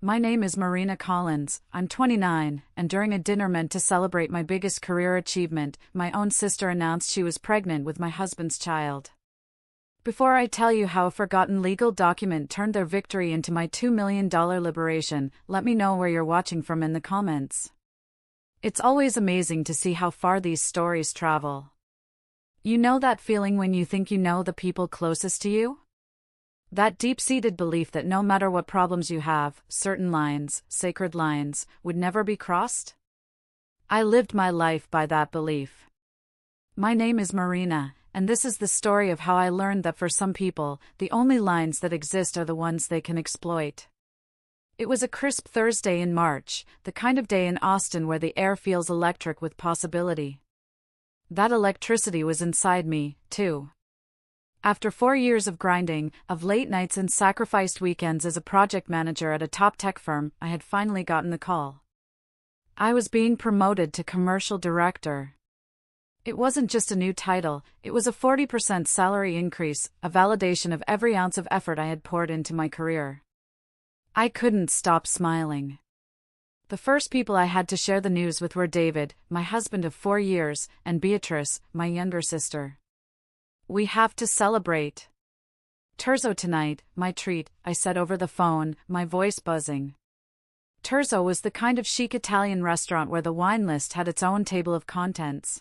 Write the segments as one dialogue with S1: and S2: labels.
S1: My name is Marina Collins, I'm 29, and during a dinner meant to celebrate my biggest career achievement, my own sister announced she was pregnant with my husband's child. Before I tell you how a forgotten legal document turned their victory into my $2 million liberation, let me know where you're watching from in the comments. It's always amazing to see how far these stories travel. You know that feeling when you think you know the people closest to you? That deep-seated belief that no matter what problems you have, certain lines, sacred lines, would never be crossed? I lived my life by that belief. My name is Marina, and this is the story of how I learned that for some people, the only lines that exist are the ones they can exploit. It was a crisp Thursday in March, the kind of day in Austin where the air feels electric with possibility. That electricity was inside me, too. After 4 years of grinding, of late nights and sacrificed weekends as a project manager at a top tech firm, I had finally gotten the call. I was being promoted to commercial director. It wasn't just a new title, it was a 40% salary increase, a validation of every ounce of effort I had poured into my career. I couldn't stop smiling. The first people I had to share the news with were David, my husband of 4 years, and Beatrice, my younger sister. We have to celebrate. Terzo tonight, my treat, I said over the phone, my voice buzzing. Terzo was the kind of chic Italian restaurant where the wine list had its own table of contents.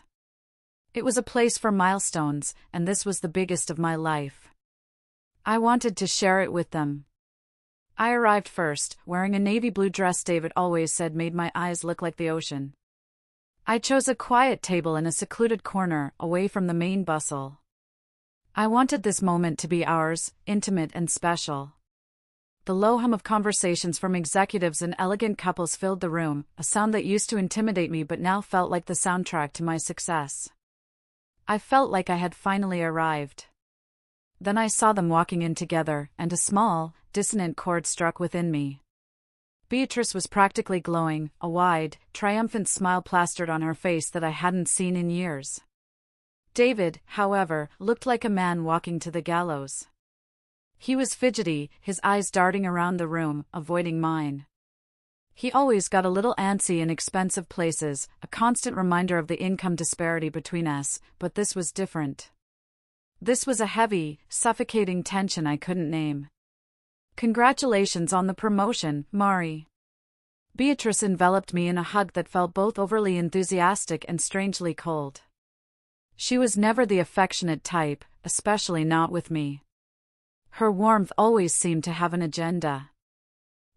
S1: It was a place for milestones, and this was the biggest of my life. I wanted to share it with them. I arrived first, wearing a navy blue dress David always said made my eyes look like the ocean. I chose a quiet table in a secluded corner, away from the main bustle. I wanted this moment to be ours, intimate and special. The low hum of conversations from executives and elegant couples filled the room, a sound that used to intimidate me but now felt like the soundtrack to my success. I felt like I had finally arrived. Then I saw them walking in together, and a small, dissonant chord struck within me. Beatrice was practically glowing, a wide, triumphant smile plastered on her face that I hadn't seen in years. David, however, looked like a man walking to the gallows. He was fidgety, his eyes darting around the room, avoiding mine. He always got a little antsy in expensive places, a constant reminder of the income disparity between us, but this was different. This was a heavy, suffocating tension I couldn't name. Congratulations on the promotion, Mari. Beatrice enveloped me in a hug that felt both overly enthusiastic and strangely cold. She was never the affectionate type, especially not with me. Her warmth always seemed to have an agenda.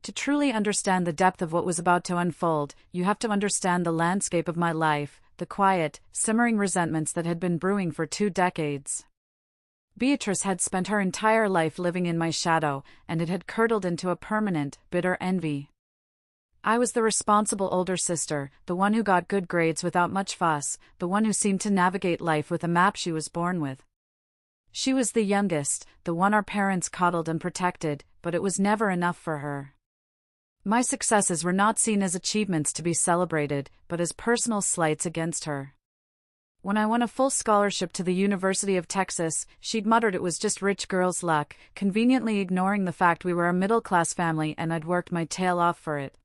S1: To truly understand the depth of what was about to unfold, you have to understand the landscape of my life, the quiet, simmering resentments that had been brewing for 2 decades. Beatrice had spent her entire life living in my shadow, and it had curdled into a permanent, bitter envy. I was the responsible older sister, the one who got good grades without much fuss, the one who seemed to navigate life with a map she was born with. She was the youngest, the one our parents coddled and protected, but it was never enough for her. My successes were not seen as achievements to be celebrated, but as personal slights against her. When I won a full scholarship to the University of Texas, she'd muttered it was just rich girls' luck, conveniently ignoring the fact we were a middle-class family and I'd worked my tail off for it.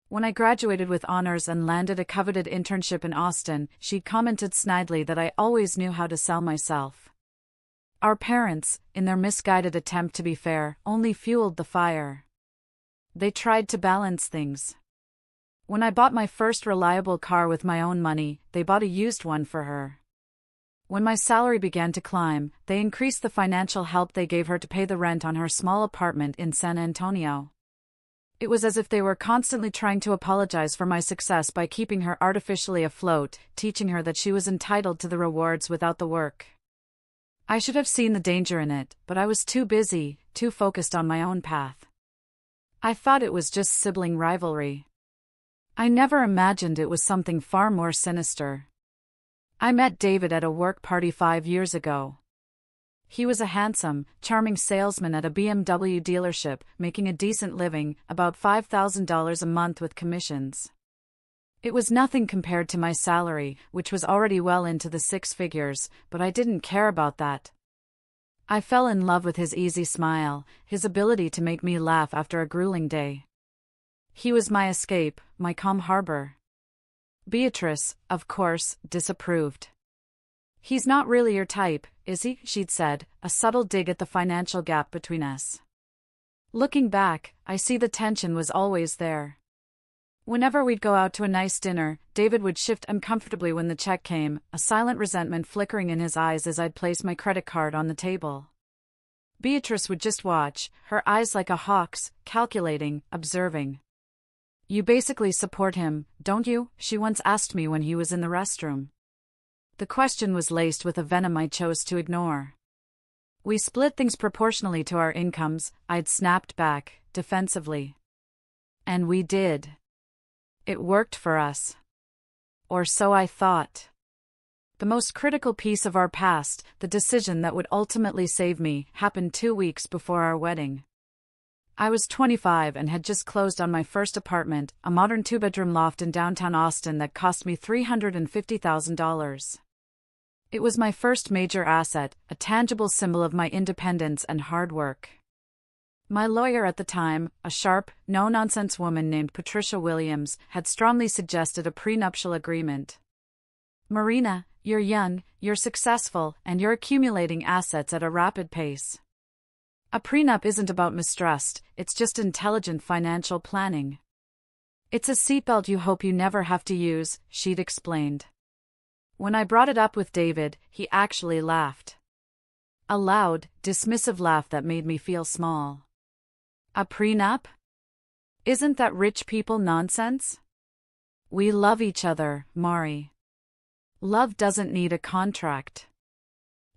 S1: When I graduated with honors and landed a coveted internship in Austin, she'd commented snidely that I always knew how to sell myself. Our parents, in their misguided attempt to be fair, only fueled the fire. They tried to balance things. When I bought my first reliable car with my own money, they bought a used one for her. When my salary began to climb, they increased the financial help they gave her to pay the rent on her small apartment in San Antonio. It was as if they were constantly trying to apologize for my success by keeping her artificially afloat, teaching her that she was entitled to the rewards without the work. I should have seen the danger in it, but I was too busy, too focused on my own path. I thought it was just sibling rivalry. I never imagined it was something far more sinister. I met David at a work party 5 years ago. He was a handsome, charming salesman at a BMW dealership, making a decent living, about $5,000 a month with commissions. It was nothing compared to my salary, which was already well into the 6 figures, but I didn't care about that. I fell in love with his easy smile, his ability to make me laugh after a grueling day. He was my escape, my calm harbor. Beatrice, of course, disapproved. He's not really your type, is he? She'd said, a subtle dig at the financial gap between us. Looking back, I see the tension was always there. Whenever we'd go out to a nice dinner, David would shift uncomfortably when the check came, a silent resentment flickering in his eyes as I'd place my credit card on the table. Beatrice would just watch, her eyes like a hawk's, calculating, observing. You basically support him, don't you? She once asked me when he was in the restroom. The question was laced with a venom I chose to ignore. We split things proportionally to our incomes, I'd snapped back, defensively. And we did. It worked for us. Or so I thought. The most critical piece of our past, the decision that would ultimately save me, happened 2 weeks before our wedding. I was 25 and had just closed on my first apartment, a modern 2-bedroom loft in downtown Austin that cost me $350,000. It was my first major asset, a tangible symbol of my independence and hard work. My lawyer at the time, a sharp, no-nonsense woman named Patricia Williams, had strongly suggested a prenuptial agreement. Marina, you're young, you're successful, and you're accumulating assets at a rapid pace. A prenup isn't about mistrust, it's just intelligent financial planning. It's a seatbelt you hope you never have to use, she'd explained. When I brought it up with David, he actually laughed. A loud, dismissive laugh that made me feel small. A prenup? Isn't that rich people nonsense? We love each other, Mari. Love doesn't need a contract.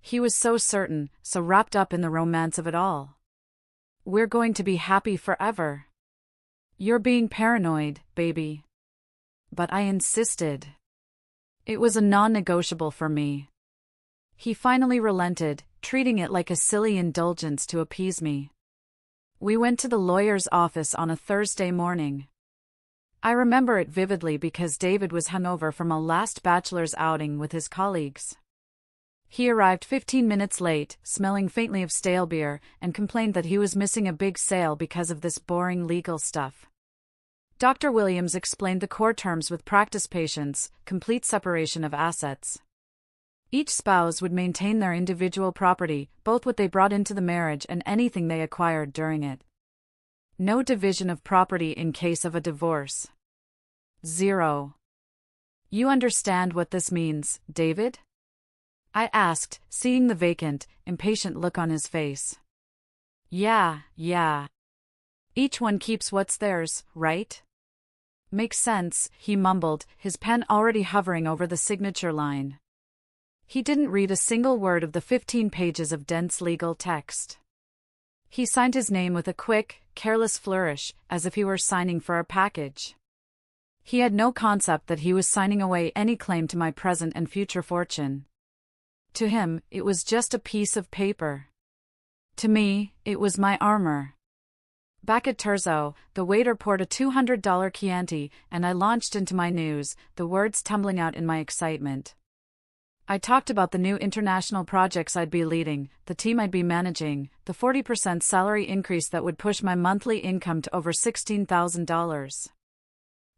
S1: He was so certain, so wrapped up in the romance of it all. We're going to be happy forever. You're being paranoid, baby. But I insisted. It was a non-negotiable for me. He finally relented, treating it like a silly indulgence to appease me. We went to the lawyer's office on a Thursday morning. I remember it vividly because David was hungover from a last bachelor's outing with his colleagues. He arrived 15 minutes late, smelling faintly of stale beer, and complained that he was missing a big sale because of this boring legal stuff. Dr. Williams explained the core terms with practice patients: complete separation of assets. Each spouse would maintain their individual property, both what they brought into the marriage and anything they acquired during it. No division of property in case of a divorce. 0. You understand what this means, David? I asked, seeing the vacant, impatient look on his face. Yeah. Each one keeps what's theirs, right? Makes sense, he mumbled, his pen already hovering over the signature line. He didn't read a single word of the 15 pages of dense legal text. He signed his name with a quick, careless flourish, as if he were signing for a package. He had no concept that he was signing away any claim to my present and future fortune. To him, it was just a piece of paper. To me, it was my armor. Back at Terzo, the waiter poured a $200 Chianti, and I launched into my news, the words tumbling out in my excitement. I talked about the new international projects I'd be leading, the team I'd be managing, the 40% salary increase that would push my monthly income to over $16,000.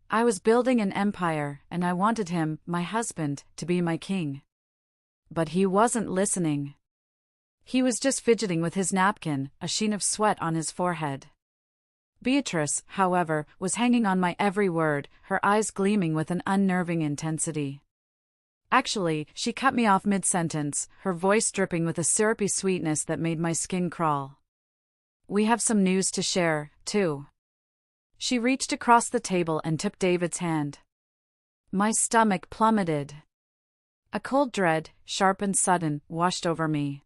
S1: I was building an empire, and I wanted him, my husband, to be my king. But he wasn't listening. He was just fidgeting with his napkin, a sheen of sweat on his forehead. Beatrice, however, was hanging on my every word, her eyes gleaming with an unnerving intensity. Actually, she cut me off mid-sentence, her voice dripping with a syrupy sweetness that made my skin crawl. We have some news to share, too. She reached across the table and took David's hand. My stomach plummeted. A cold dread, sharp and sudden, washed over me.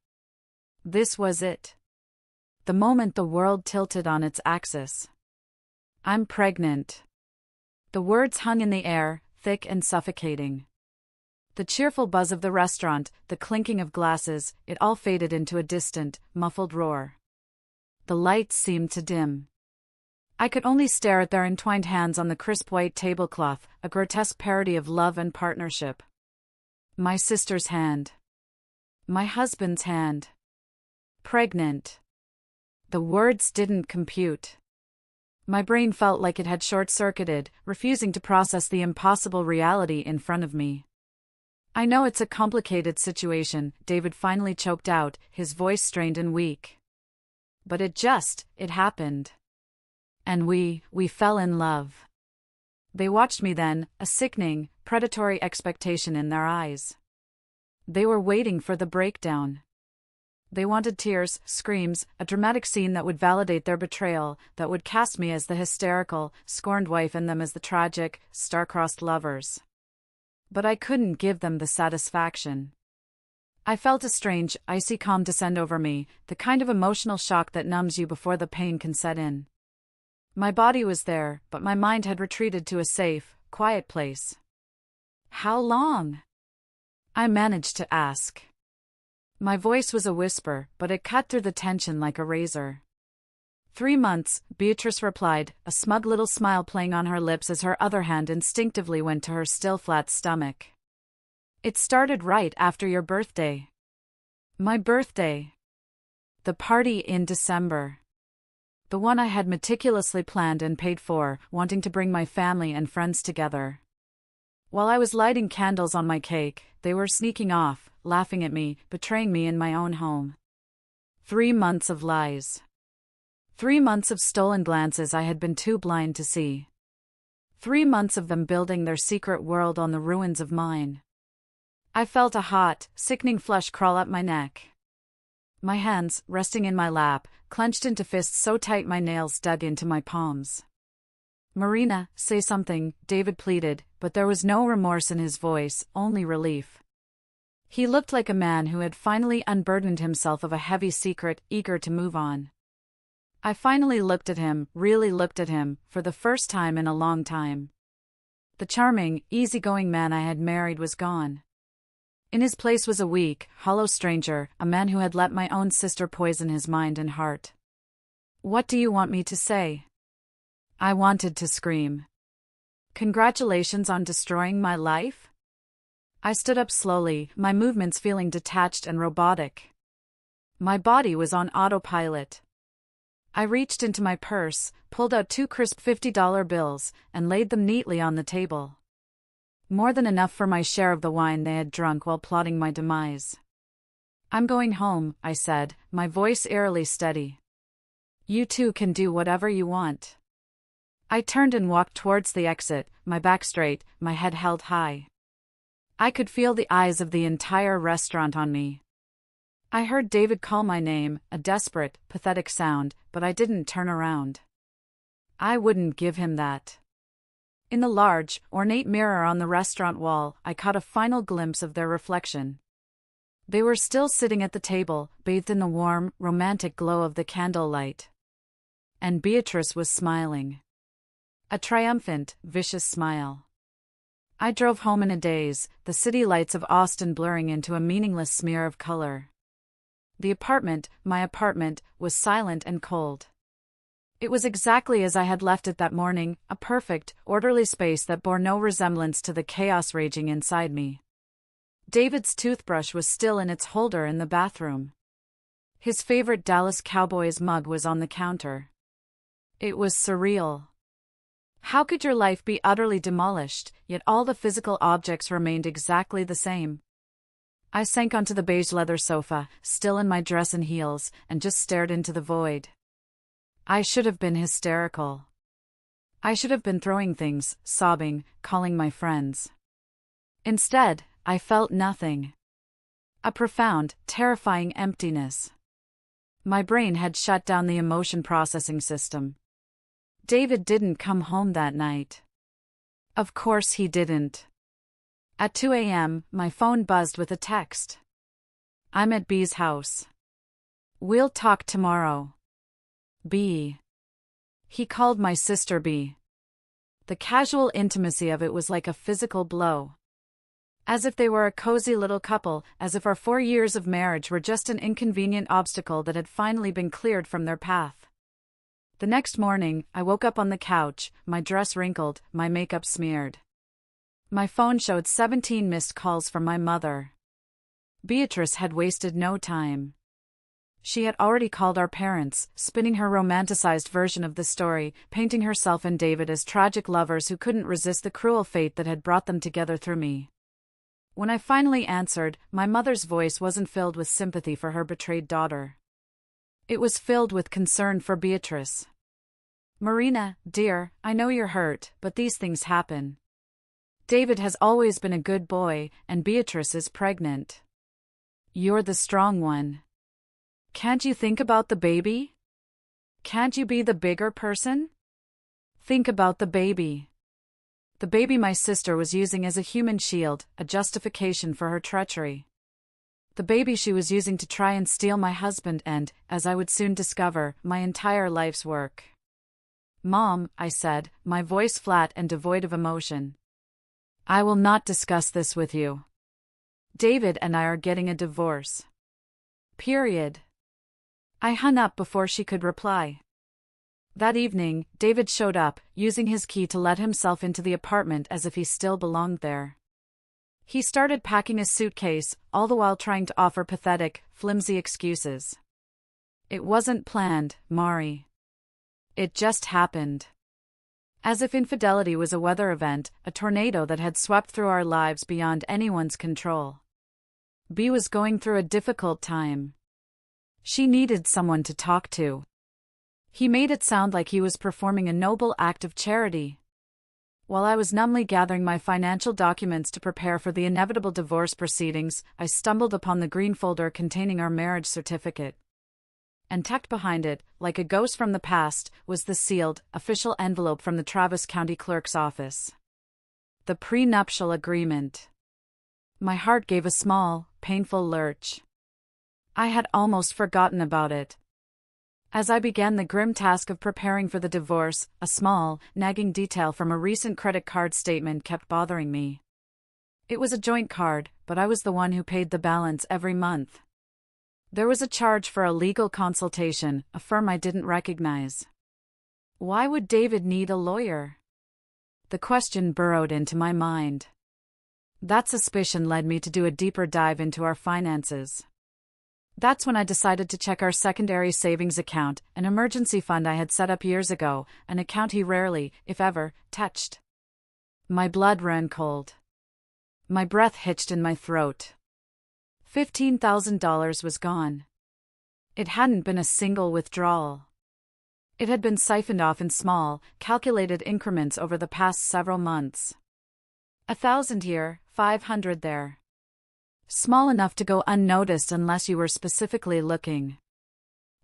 S1: This was it. The moment the world tilted on its axis. I'm pregnant. The words hung in the air, thick and suffocating. The cheerful buzz of the restaurant, the clinking of glasses, it all faded into a distant, muffled roar. The lights seemed to dim. I could only stare at their entwined hands on the crisp white tablecloth, a grotesque parody of love and partnership. My sister's hand. My husband's hand. Pregnant. The words didn't compute. My brain felt like it had short-circuited, refusing to process the impossible reality in front of me. "I know it's a complicated situation," David finally choked out, his voice strained and weak. "But it happened. And we fell in love." They watched me then, a sickening, predatory expectation in their eyes. They were waiting for the breakdown. They wanted tears, screams, a dramatic scene that would validate their betrayal, that would cast me as the hysterical, scorned wife and them as the tragic, star-crossed lovers. But I couldn't give them the satisfaction. I felt a strange, icy calm descend over me, the kind of emotional shock that numbs you before the pain can set in. My body was there, but my mind had retreated to a safe, quiet place. "How long?" I managed to ask. My voice was a whisper, but it cut through the tension like a razor. "3 months, Beatrice replied, a smug little smile playing on her lips as her other hand instinctively went to her still flat stomach. "It started right after your birthday." My birthday. The party in December. The one I had meticulously planned and paid for, wanting to bring my family and friends together. While I was lighting candles on my cake, they were sneaking off, laughing at me, betraying me in my own home. 3 months of lies. 3 months of stolen glances I had been too blind to see. 3 months of them building their secret world on the ruins of mine. I felt a hot, sickening flush crawl up my neck. My hands, resting in my lap, clenched into fists so tight my nails dug into my palms. "Marina, say something," David pleaded, but there was no remorse in his voice, only relief. He looked like a man who had finally unburdened himself of a heavy secret, eager to move on. I finally looked at him, really looked at him, for the first time in a long time. The charming, easygoing man I had married was gone. In his place was a weak, hollow stranger, a man who had let my own sister poison his mind and heart. "What do you want me to say?" I wanted to scream. "Congratulations on destroying my life?" I stood up slowly, my movements feeling detached and robotic. My body was on autopilot. I reached into my purse, pulled out 2 crisp $50 bills, and laid them neatly on the table. More than enough for my share of the wine they had drunk while plotting my demise. "I'm going home," I said, my voice eerily steady. "You two can do whatever you want." I turned and walked towards the exit, my back straight, my head held high. I could feel the eyes of the entire restaurant on me. I heard David call my name, a desperate, pathetic sound, but I didn't turn around. I wouldn't give him that. In the large, ornate mirror on the restaurant wall, I caught a final glimpse of their reflection. They were still sitting at the table, bathed in the warm, romantic glow of the candlelight. And Beatrice was smiling. A triumphant, vicious smile. I drove home in a daze, the city lights of Austin blurring into a meaningless smear of color. The apartment, my apartment, was silent and cold. It was exactly as I had left it that morning, a perfect, orderly space that bore no resemblance to the chaos raging inside me. David's toothbrush was still in its holder in the bathroom. His favorite Dallas Cowboys mug was on the counter. It was surreal. How could your life be utterly demolished, yet all the physical objects remained exactly the same? I sank onto the beige leather sofa, still in my dress and heels, and just stared into the void. I should have been hysterical. I should have been throwing things, sobbing, calling my friends. Instead, I felt nothing. A profound, terrifying emptiness. My brain had shut down the emotion processing system. David didn't come home that night. Of course he didn't. At 2 a.m., my phone buzzed with a text. "I'm at B's house. We'll talk tomorrow. B." He called my sister B. The casual intimacy of it was like a physical blow. As if they were a cozy little couple, as if our 4 years of marriage were just an inconvenient obstacle that had finally been cleared from their path. The next morning, I woke up on the couch, my dress wrinkled, my makeup smeared. My phone showed 17 missed calls from my mother. Beatrice had wasted no time. She had already called our parents, spinning her romanticized version of the story, painting herself and David as tragic lovers who couldn't resist the cruel fate that had brought them together through me. When I finally answered, my mother's voice wasn't filled with sympathy for her betrayed daughter. It was filled with concern for Beatrice. "Marina, dear, I know you're hurt, but these things happen. David has always been a good boy, and Beatrice is pregnant. You're the strong one. Can't you think about the baby? Can't you be the bigger person? Think about the baby. The baby my sister was using as a human shield, a justification for her treachery. The baby she was using to try and steal my husband and, as I would soon discover, my entire life's work." "Mom," I said, my voice flat and devoid of emotion. "I will not discuss this with you. David and I are getting a divorce. Period." I hung up before she could reply. That evening, David showed up, using his key to let himself into the apartment as if he still belonged there. He started packing his suitcase, all the while trying to offer pathetic, flimsy excuses. "It wasn't planned, Mari. It just happened." As if infidelity was a weather event, a tornado that had swept through our lives beyond anyone's control. Bea was going through a difficult time. She needed someone to talk to. He made it sound like he was performing a noble act of charity. While I was numbly gathering my financial documents to prepare for the inevitable divorce proceedings, I stumbled upon the green folder containing our marriage certificate. And tucked behind it, like a ghost from the past, was the sealed, official envelope from the Travis County Clerk's office. The prenuptial agreement. My heart gave a small, painful lurch. I had almost forgotten about it. As I began the grim task of preparing for the divorce, a small, nagging detail from a recent credit card statement kept bothering me. It was a joint card, but I was the one who paid the balance every month. There was a charge for a legal consultation, a firm I didn't recognize. Why would David need a lawyer? The question burrowed into my mind. That suspicion led me to do a deeper dive into our finances. That's when I decided to check our secondary savings account, an emergency fund I had set up years ago, an account he rarely, if ever, touched. My blood ran cold. My breath hitched in my throat. $15,000 was gone. It hadn't been a single withdrawal. It had been siphoned off in small, calculated increments over the past several months. 1,000 here, 500 there. Small enough to go unnoticed unless you were specifically looking.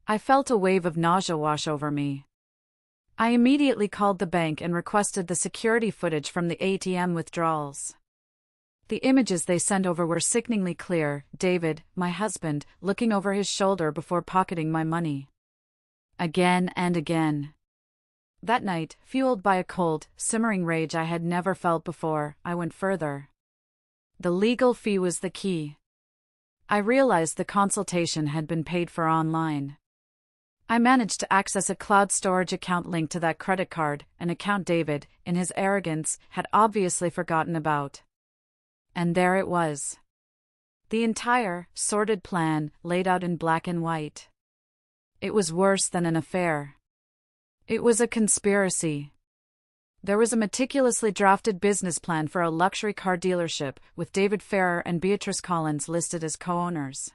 S1: I felt a wave of nausea wash over me. I immediately called the bank and requested the security footage from the ATM withdrawals. The images they sent over were sickeningly clear, David, my husband, looking over his shoulder before pocketing my money. Again and again. That night, fueled by a cold, simmering rage I had never felt before, I went further. The legal fee was the key. I realized the consultation had been paid for online. I managed to access a cloud storage account linked to that credit card, an account David, in his arrogance, had obviously forgotten about. And there it was. The entire, sordid plan, laid out in black and white. It was worse than an affair. It was a conspiracy. There was a meticulously drafted business plan for a luxury car dealership, with David Ferrer and Beatrice Collins listed as co-owners.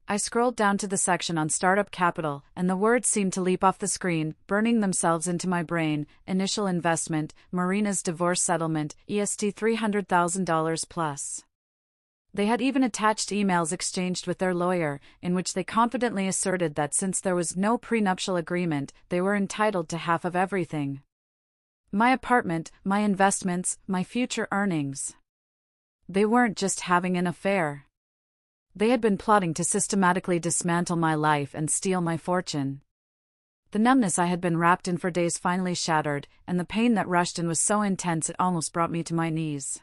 S1: I scrolled down to the section on startup capital, and the words seemed to leap off the screen, burning themselves into my brain. Initial investment, Marina's divorce settlement, EST $300,000 plus. They had even attached emails exchanged with their lawyer, in which they confidently asserted that since there was no prenuptial agreement, they were entitled to half of everything. My apartment, my investments, my future earnings. They weren't just having an affair. They had been plotting to systematically dismantle my life and steal my fortune. The numbness I had been wrapped in for days finally shattered, and the pain that rushed in was so intense it almost brought me to my knees.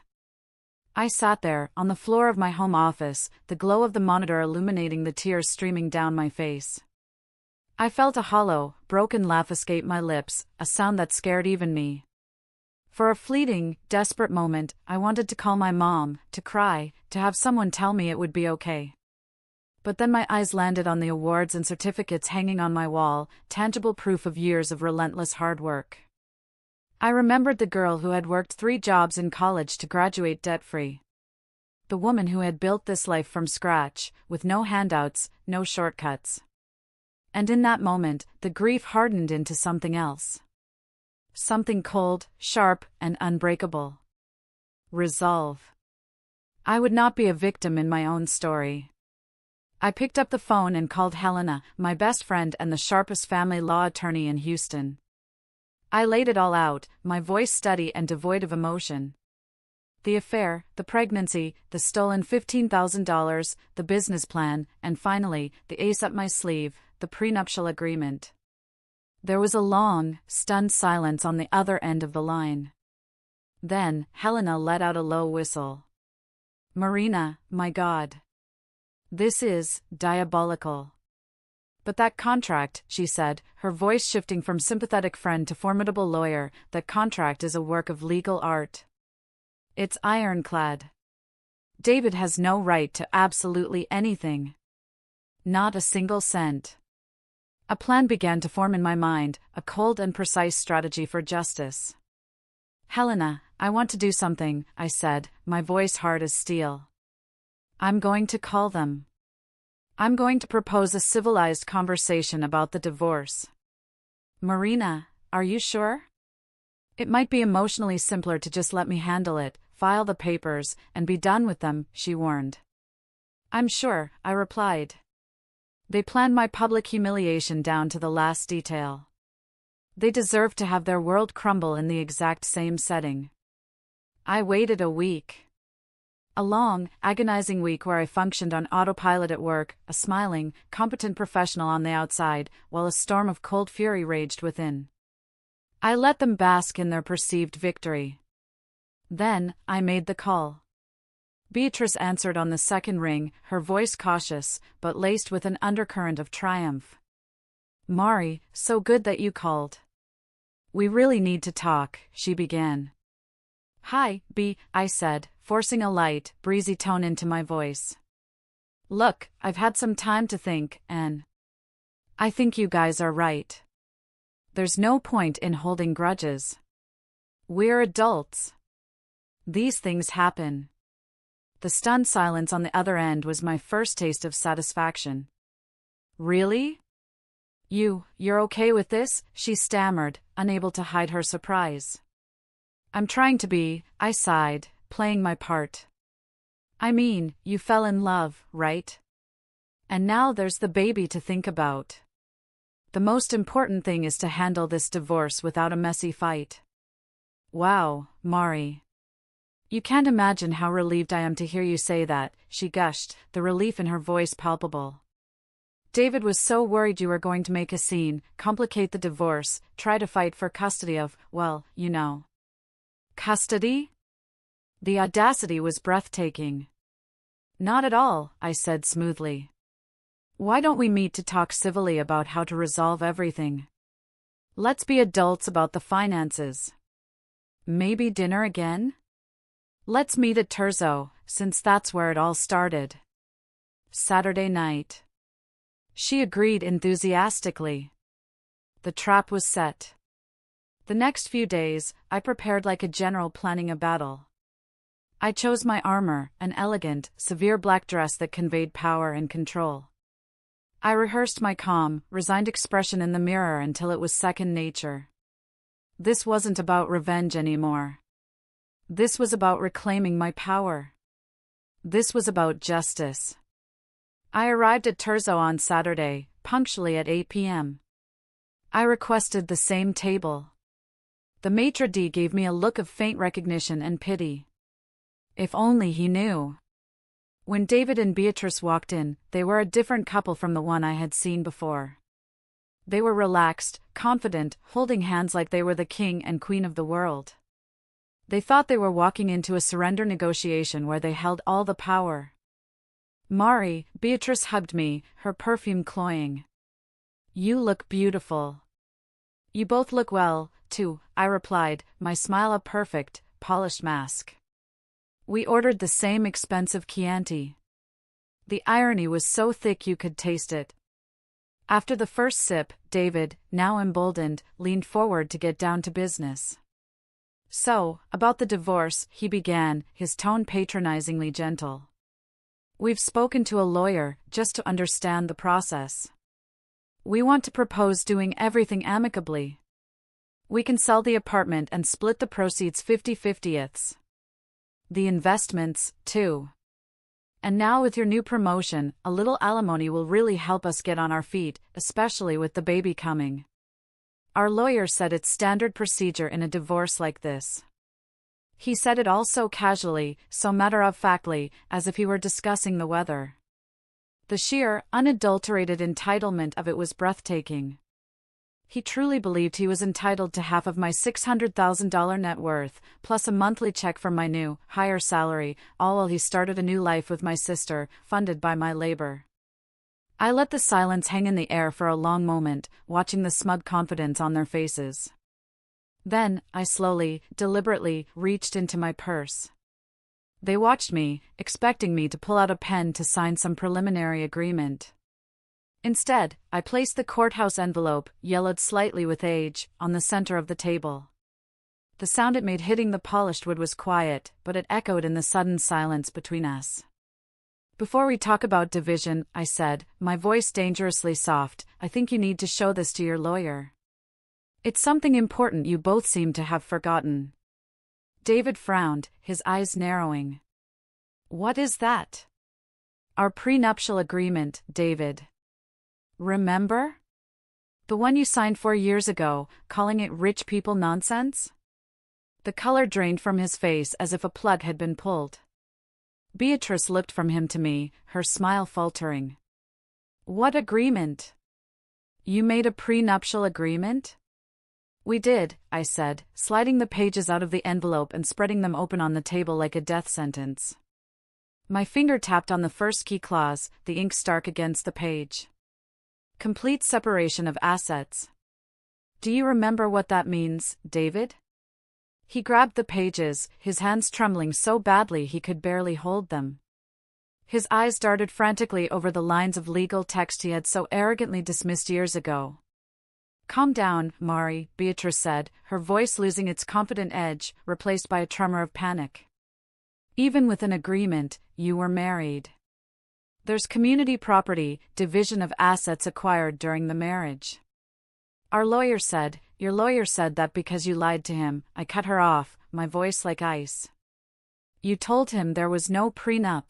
S1: I sat there, on the floor of my home office, the glow of the monitor illuminating the tears streaming down my face. I felt a hollow, broken laugh escape my lips, a sound that scared even me. For a fleeting, desperate moment, I wanted to call my mom, to cry, to have someone tell me it would be okay. But then my eyes landed on the awards and certificates hanging on my wall, tangible proof of years of relentless hard work. I remembered the girl who had worked 3 jobs in college to graduate debt-free. The woman who had built this life from scratch, with no handouts, no shortcuts. And in that moment, the grief hardened into something else. Something cold, sharp, and unbreakable. Resolve. I would not be a victim in my own story. I picked up the phone and called Helena, my best friend and the sharpest family law attorney in Houston. I laid it all out, my voice steady and devoid of emotion. The affair, the pregnancy, the stolen $15,000, the business plan, and finally, the ace up my sleeve, the prenuptial agreement. There was a long, stunned silence on the other end of the line. Then, Helena let out a low whistle. "Marina, my God. This is diabolical." "But that contract," she said, her voice shifting from sympathetic friend to formidable lawyer, "that contract is a work of legal art. It's ironclad. David has no right to absolutely anything. Not a single cent." A plan began to form in my mind, a cold and precise strategy for justice. "Helena, I want to do something," I said, my voice hard as steel. "I'm going to call them. I'm going to propose a civilized conversation about the divorce." "Marina, are you sure? It might be emotionally simpler to just let me handle it, file the papers, and be done with them," she warned. "I'm sure," I replied. They planned my public humiliation down to the last detail. They deserved to have their world crumble in the exact same setting. I waited a week. A long, agonizing week where I functioned on autopilot at work, a smiling, competent professional on the outside, while a storm of cold fury raged within. I let them bask in their perceived victory. Then, I made the call. Beatrice answered on the second ring, her voice cautious, but laced with an undercurrent of triumph. "Mari, so good that you called. We really need to talk," she began. "Hi, B," I said, forcing a light, breezy tone into my voice. "Look, I've had some time to think, and I think you guys are right. There's no point in holding grudges. We're adults. These things happen." The stunned silence on the other end was my first taste of satisfaction. "Really? You're okay with this?" she stammered, unable to hide her surprise. "I'm trying to be," I sighed, playing my part. "I mean, you fell in love, right? And now there's the baby to think about. The most important thing is to handle this divorce without a messy fight." "Wow, Mari. You can't imagine how relieved I am to hear you say that," she gushed, the relief in her voice palpable. "David was so worried you were going to make a scene, complicate the divorce, try to fight for custody of, well, you know." "Custody?" The audacity was breathtaking. "Not at all," I said smoothly. "Why don't we meet to talk civilly about how to resolve everything? Let's be adults about the finances. Maybe dinner again? Let's meet at Terzo, since that's where it all started. Saturday night." She agreed enthusiastically. The trap was set. The next few days, I prepared like a general planning a battle. I chose my armor, an elegant, severe black dress that conveyed power and control. I rehearsed my calm, resigned expression in the mirror until it was second nature. This wasn't about revenge anymore. This was about reclaiming my power. This was about justice. I arrived at Terzo on Saturday, punctually at 8 p.m. I requested the same table. The maitre d' gave me a look of faint recognition and pity. If only he knew. When David and Beatrice walked in, they were a different couple from the one I had seen before. They were relaxed, confident, holding hands like they were the king and queen of the world. They thought they were walking into a surrender negotiation where they held all the power. "Mari," Beatrice hugged me, her perfume cloying. "You look beautiful." "You both look well, too," I replied, my smile a perfect, polished mask. We ordered the same expensive Chianti. The irony was so thick you could taste it. After the first sip, David, now emboldened, leaned forward to get down to business. So, about the divorce, he began, his tone patronizingly gentle. We've spoken to a lawyer, just to understand the process. We want to propose doing everything amicably. We can sell the apartment and split the proceeds 50-50ths. The investments, too. And now with your new promotion, a little alimony will really help us get on our feet, especially with the baby coming. Our lawyer said it's standard procedure in a divorce like this. He said it all so casually, so matter-of-factly, as if he were discussing the weather. The sheer, unadulterated entitlement of it was breathtaking. He truly believed he was entitled to half of my $600,000 net worth, plus a monthly check from my new, higher salary, all while he started a new life with my sister, funded by my labor. I let the silence hang in the air for a long moment, watching the smug confidence on their faces. Then, I slowly, deliberately, reached into my purse. They watched me, expecting me to pull out a pen to sign some preliminary agreement. Instead, I placed the courthouse envelope, yellowed slightly with age, on the center of the table. The sound it made hitting the polished wood was quiet, but it echoed in the sudden silence between us. Before we talk about division, I said, my voice dangerously soft, I think you need to show this to your lawyer. It's something important you both seem to have forgotten. David frowned, his eyes narrowing. What is that? Our prenuptial agreement, David. Remember? The one you signed 4 years ago, calling it rich people nonsense? The color drained from his face as if a plug had been pulled. Beatrice looked from him to me, her smile faltering. What agreement? You made a prenuptial agreement? We did, I said, sliding the pages out of the envelope and spreading them open on the table like a death sentence. My finger tapped on the first key clause, the ink stark against the page. Complete separation of assets. Do you remember what that means, David? He grabbed the pages, his hands trembling so badly he could barely hold them. His eyes darted frantically over the lines of legal text he had so arrogantly dismissed years ago. Calm down, Mari, Beatrice said, her voice losing its confident edge, replaced by a tremor of panic. Even with an agreement, you were married. There's community property, division of assets acquired during the marriage. Your lawyer said that because you lied to him, I cut her off, my voice like ice. You told him there was no prenup.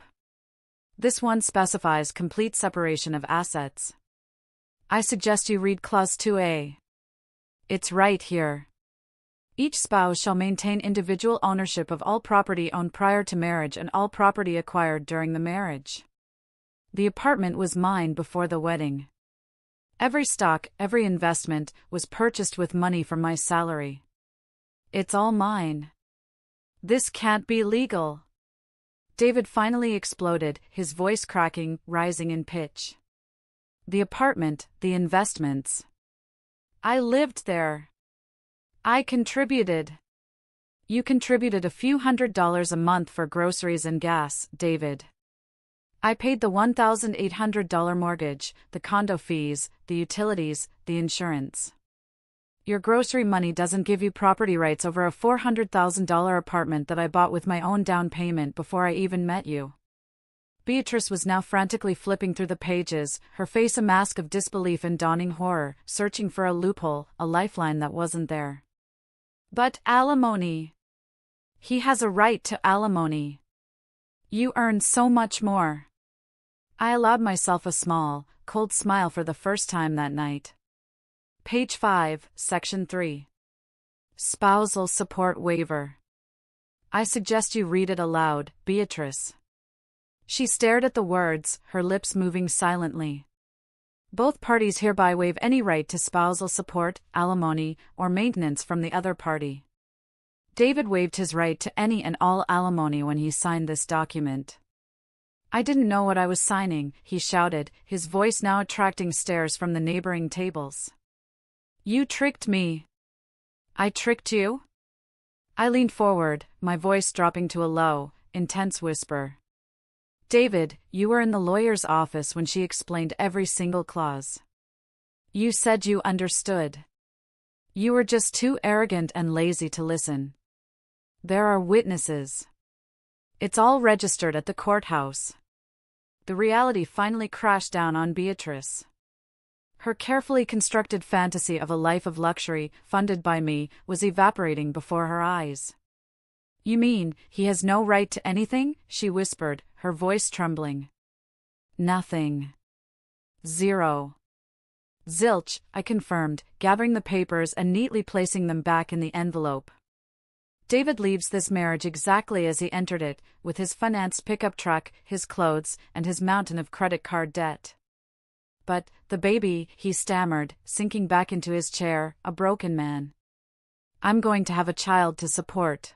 S1: This one specifies complete separation of assets. I suggest you read Clause 2A. It's right here. Each spouse shall maintain individual ownership of all property owned prior to marriage and all property acquired during the marriage. The apartment was mine before the wedding. Every stock, every investment, was purchased with money from my salary. It's all mine. This can't be legal. David finally exploded, his voice cracking, rising in pitch. The apartment, the investments. I lived there. I contributed. You contributed a few $100s a month for groceries and gas, David. I paid the $1,800 mortgage, the condo fees, the utilities, the insurance. Your grocery money doesn't give you property rights over a $400,000 apartment that I bought with my own down payment before I even met you. Beatrice was now frantically flipping through the pages, her face a mask of disbelief and dawning horror, searching for a loophole, a lifeline that wasn't there. But alimony. He has a right to alimony. You earn so much more. I allowed myself a small, cold smile for the first time that night. Page 5, Section 3. Spousal Support Waiver. I suggest you read it aloud, Beatrice. She stared at the words, her lips moving silently. Both parties hereby waive any right to spousal support, alimony, or maintenance from the other party. David waived his right to any and all alimony when he signed this document. I didn't know what I was signing, he shouted, his voice now attracting stares from the neighboring tables. You tricked me. I tricked you? I leaned forward, my voice dropping to a low, intense whisper. David, you were in the lawyer's office when she explained every single clause. You said you understood. You were just too arrogant and lazy to listen. There are witnesses. It's all registered at the courthouse. The reality finally crashed down on Beatrice. Her carefully constructed fantasy of a life of luxury, funded by me, was evaporating before her eyes. You mean, he has no right to anything? She whispered, her voice trembling. Nothing. Zero. Zilch, I confirmed, gathering the papers and neatly placing them back in the envelope. David leaves this marriage exactly as he entered it, with his financed pickup truck, his clothes, and his mountain of credit card debt. But, the baby, he stammered, sinking back into his chair, a broken man. I'm going to have a child to support.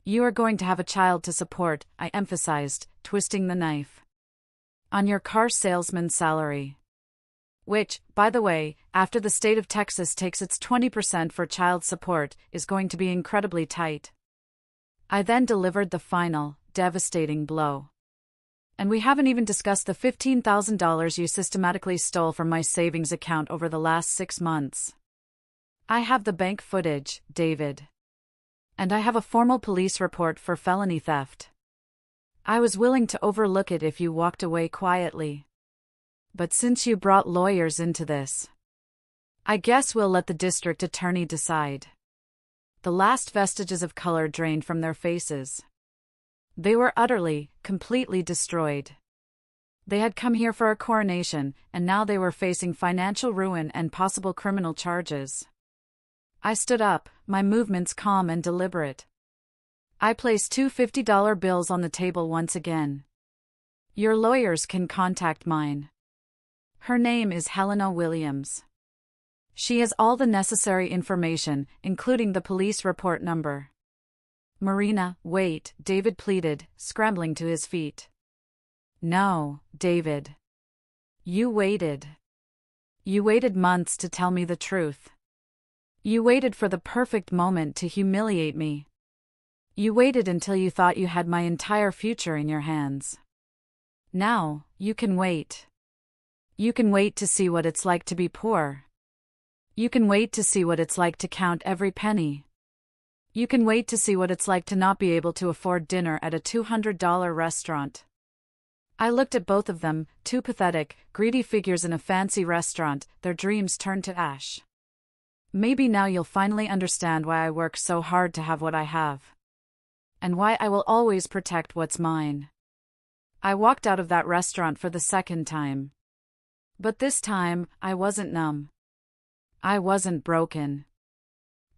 S1: You are going to have a child to support, I emphasized, twisting the knife. On your car salesman's salary. Which, by the way, after the state of Texas takes its 20% for child support, is going to be incredibly tight. I then delivered the final, devastating blow. And we haven't even discussed the $15,000 you systematically stole from my savings account over the last 6 months. I have the bank footage, David. And I have a formal police report for felony theft. I was willing to overlook it if you walked away quietly. But since you brought lawyers into this, I guess we'll let the district attorney decide. The last vestiges of color drained from their faces. They were utterly, completely destroyed. They had come here for a coronation, and now they were facing financial ruin and possible criminal charges. I stood up, my movements calm and deliberate. I placed two $50 bills on the table once again. Your lawyers can contact mine. Her name is Helena Williams. She has all the necessary information, including the police report number. Marina, wait, David pleaded, scrambling to his feet. No, David. You waited. You waited months to tell me the truth. You waited for the perfect moment to humiliate me. You waited until you thought you had my entire future in your hands. Now, you can wait. You can wait to see what it's like to be poor. You can wait to see what it's like to count every penny. You can wait to see what it's like to not be able to afford dinner at a $200 restaurant. I looked at both of them, two pathetic, greedy figures in a fancy restaurant, their dreams turned to ash. Maybe now you'll finally understand why I work so hard to have what I have. And why I will always protect what's mine. I walked out of that restaurant for the second time. But this time, I wasn't numb. I wasn't broken.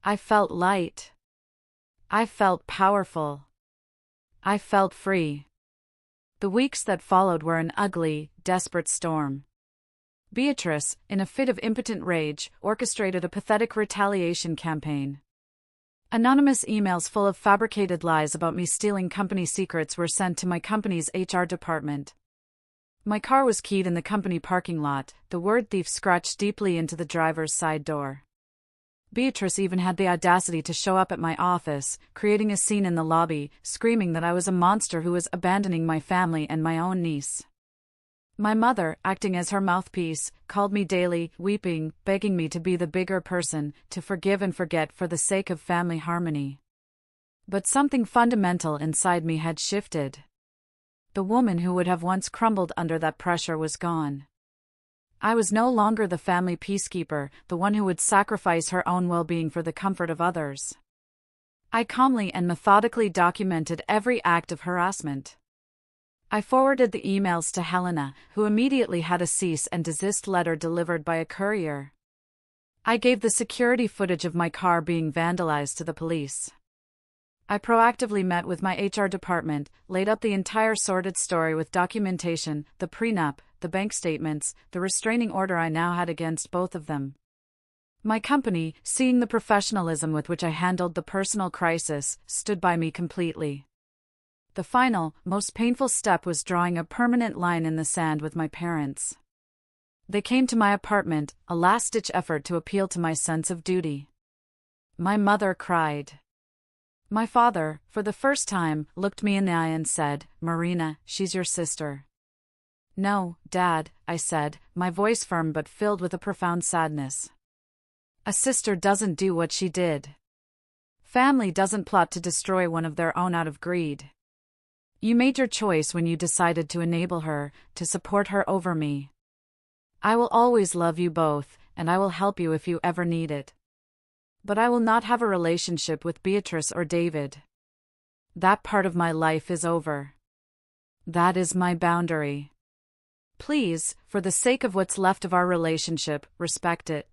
S1: I felt light. I felt powerful. I felt free. The weeks that followed were an ugly, desperate storm. Beatrice, in a fit of impotent rage, orchestrated a pathetic retaliation campaign. Anonymous emails full of fabricated lies about me stealing company secrets were sent to my company's HR department. My car was keyed in the company parking lot, the word thief scratched deeply into the driver's side door. Beatrice even had the audacity to show up at my office, creating a scene in the lobby, screaming that I was a monster who was abandoning my family and my own niece. My mother, acting as her mouthpiece, called me daily, weeping, begging me to be the bigger person, to forgive and forget for the sake of family harmony. But something fundamental inside me had shifted. The woman who would have once crumbled under that pressure was gone. I was no longer the family peacekeeper, the one who would sacrifice her own well-being for the comfort of others. I calmly and methodically documented every act of harassment. I forwarded the emails to Helena, who immediately had a cease and desist letter delivered by a courier. I gave the security footage of my car being vandalized to the police. I proactively met with my HR department, laid out the entire sordid story with documentation, the prenup, the bank statements, the restraining order I now had against both of them. My company, seeing the professionalism with which I handled the personal crisis, stood by me completely. The final, most painful step was drawing a permanent line in the sand with my parents. They came to my apartment, a last-ditch effort to appeal to my sense of duty. My mother cried. My father, for the first time, looked me in the eye and said, "Marina, she's your sister." "No, Dad," I said, my voice firm but filled with a profound sadness. "A sister doesn't do what she did. Family doesn't plot to destroy one of their own out of greed. You made your choice when you decided to enable her, to support her over me. I will always love you both, and I will help you if you ever need it. But I will not have a relationship with Beatrice or David. That part of my life is over. That is my boundary. Please, for the sake of what's left of our relationship, respect it."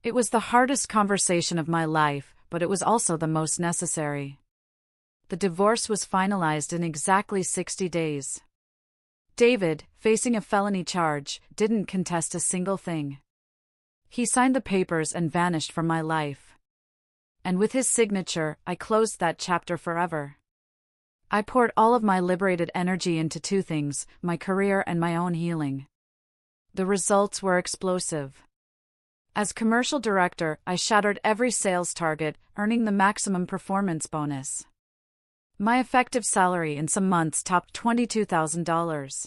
S1: It was the hardest conversation of my life, but it was also the most necessary. The divorce was finalized in exactly 60 days. David, facing a felony charge, didn't contest a single thing. He signed the papers and vanished from my life. And with his signature, I closed that chapter forever. I poured all of my liberated energy into two things, my career and my own healing. The results were explosive. As commercial director, I shattered every sales target, earning the maximum performance bonus. My effective salary in some months topped $22,000.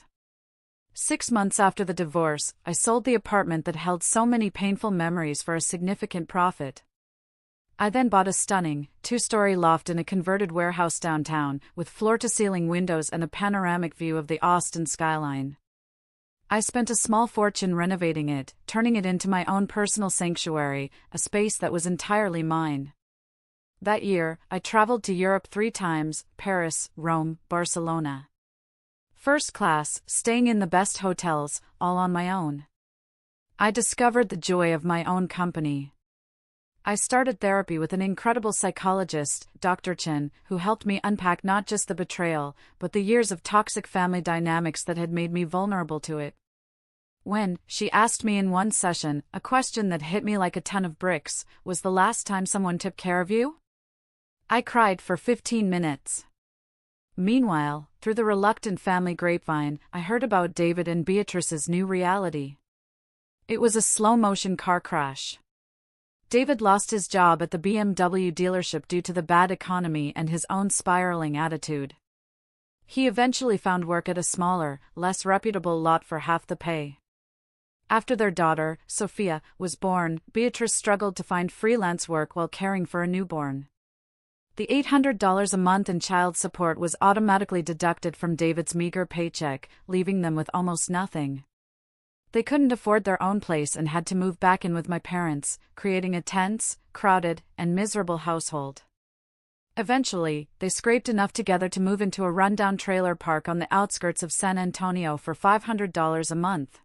S1: 6 months after the divorce, I sold the apartment that held so many painful memories for a significant profit. I then bought a stunning, 2-story loft in a converted warehouse downtown, with floor-to-ceiling windows and a panoramic view of the Austin skyline. I spent a small fortune renovating it, turning it into my own personal sanctuary, a space that was entirely mine. That year, I traveled to Europe 3 times, Paris, Rome, Barcelona. First class, staying in the best hotels, all on my own. I discovered the joy of my own company. I started therapy with an incredible psychologist, Dr. Chen, who helped me unpack not just the betrayal, but the years of toxic family dynamics that had made me vulnerable to it. When, she asked me in one session, a question that hit me like a ton of bricks, "Was the last time someone took care of you?" I cried for 15 minutes. Meanwhile, through the reluctant family grapevine, I heard about David and Beatrice's new reality. It was a slow-motion car crash. David lost his job at the BMW dealership due to the bad economy and his own spiraling attitude. He eventually found work at a smaller, less reputable lot for half the pay. After their daughter, Sophia, was born, Beatrice struggled to find freelance work while caring for a newborn. The $800 a month in child support was automatically deducted from David's meager paycheck, leaving them with almost nothing. They couldn't afford their own place and had to move back in with my parents, creating a tense, crowded, and miserable household. Eventually, they scraped enough together to move into a rundown trailer park on the outskirts of San Antonio for $500 a month.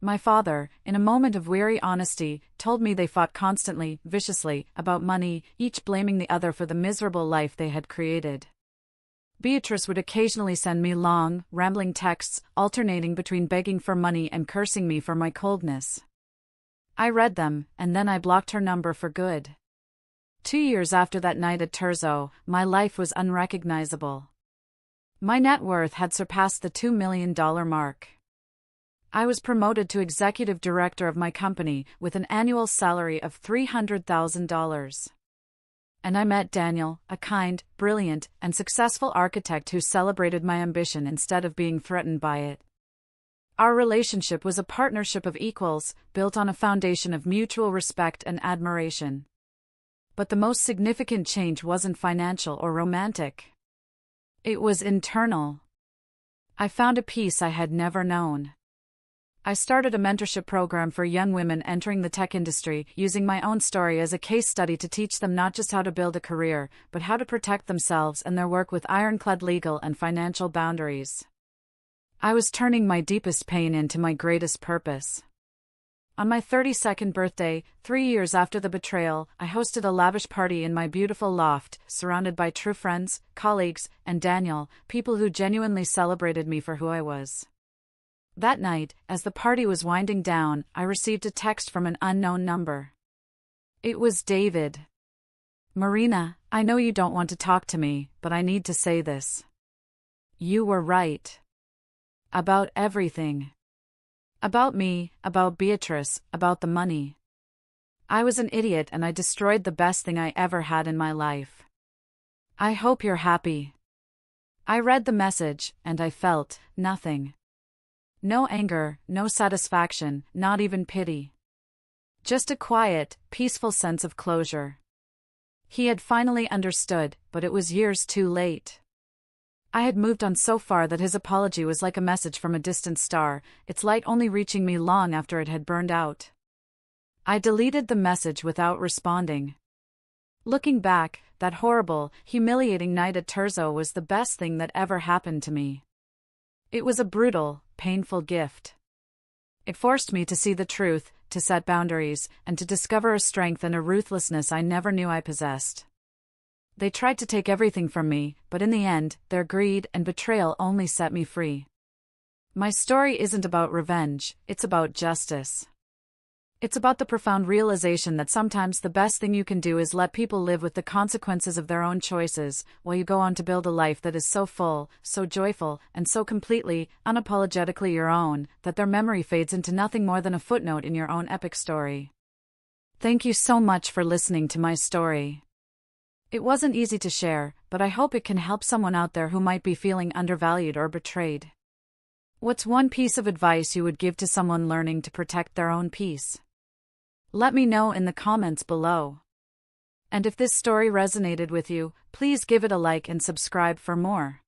S1: My father, in a moment of weary honesty, told me they fought constantly, viciously, about money, each blaming the other for the miserable life they had created. Beatrice would occasionally send me long, rambling texts, alternating between begging for money and cursing me for my coldness. I read them, and then I blocked her number for good. 2 years after that night at Terzo, my life was unrecognizable. My net worth had surpassed the $2 million mark. I was promoted to executive director of my company, with an annual salary of $300,000. And I met Daniel, a kind, brilliant, and successful architect who celebrated my ambition instead of being threatened by it. Our relationship was a partnership of equals, built on a foundation of mutual respect and admiration. But the most significant change wasn't financial or romantic. It was internal. I found a peace I had never known. I started a mentorship program for young women entering the tech industry, using my own story as a case study to teach them not just how to build a career, but how to protect themselves and their work with ironclad legal and financial boundaries. I was turning my deepest pain into my greatest purpose. On my 32nd birthday, 3 years after the betrayal, I hosted a lavish party in my beautiful loft, surrounded by true friends, colleagues, and Daniel, people who genuinely celebrated me for who I was. That night, as the party was winding down, I received a text from an unknown number. It was David. "Marina, I know you don't want to talk to me, but I need to say this. You were right. About everything. About me, about Beatrice, about the money. I was an idiot and I destroyed the best thing I ever had in my life. I hope you're happy. I read the message, and I felt nothing. No anger, no satisfaction, not even pity. Just a quiet, peaceful sense of closure. He had finally understood, but it was years too late. I had moved on so far that his apology was like a message from a distant star, its light only reaching me long after it had burned out. I deleted the message without responding. Looking back, that horrible, humiliating night at Terzo was the best thing that ever happened to me. It was a brutal, painful gift. It forced me to see the truth, to set boundaries, and to discover a strength and a ruthlessness I never knew I possessed. They tried to take everything from me, but in the end, their greed and betrayal only set me free. My story isn't about revenge, it's about justice. It's about the profound realization that sometimes the best thing you can do is let people live with the consequences of their own choices, while you go on to build a life that is so full, so joyful, and so completely, unapologetically your own, that their memory fades into nothing more than a footnote in your own epic story. Thank you so much for listening to my story. It wasn't easy to share, but I hope it can help someone out there who might be feeling undervalued or betrayed. What's one piece of advice you would give to someone learning to protect their own peace? Let me know in the comments below. And if this story resonated with you, please give it a like and subscribe for more.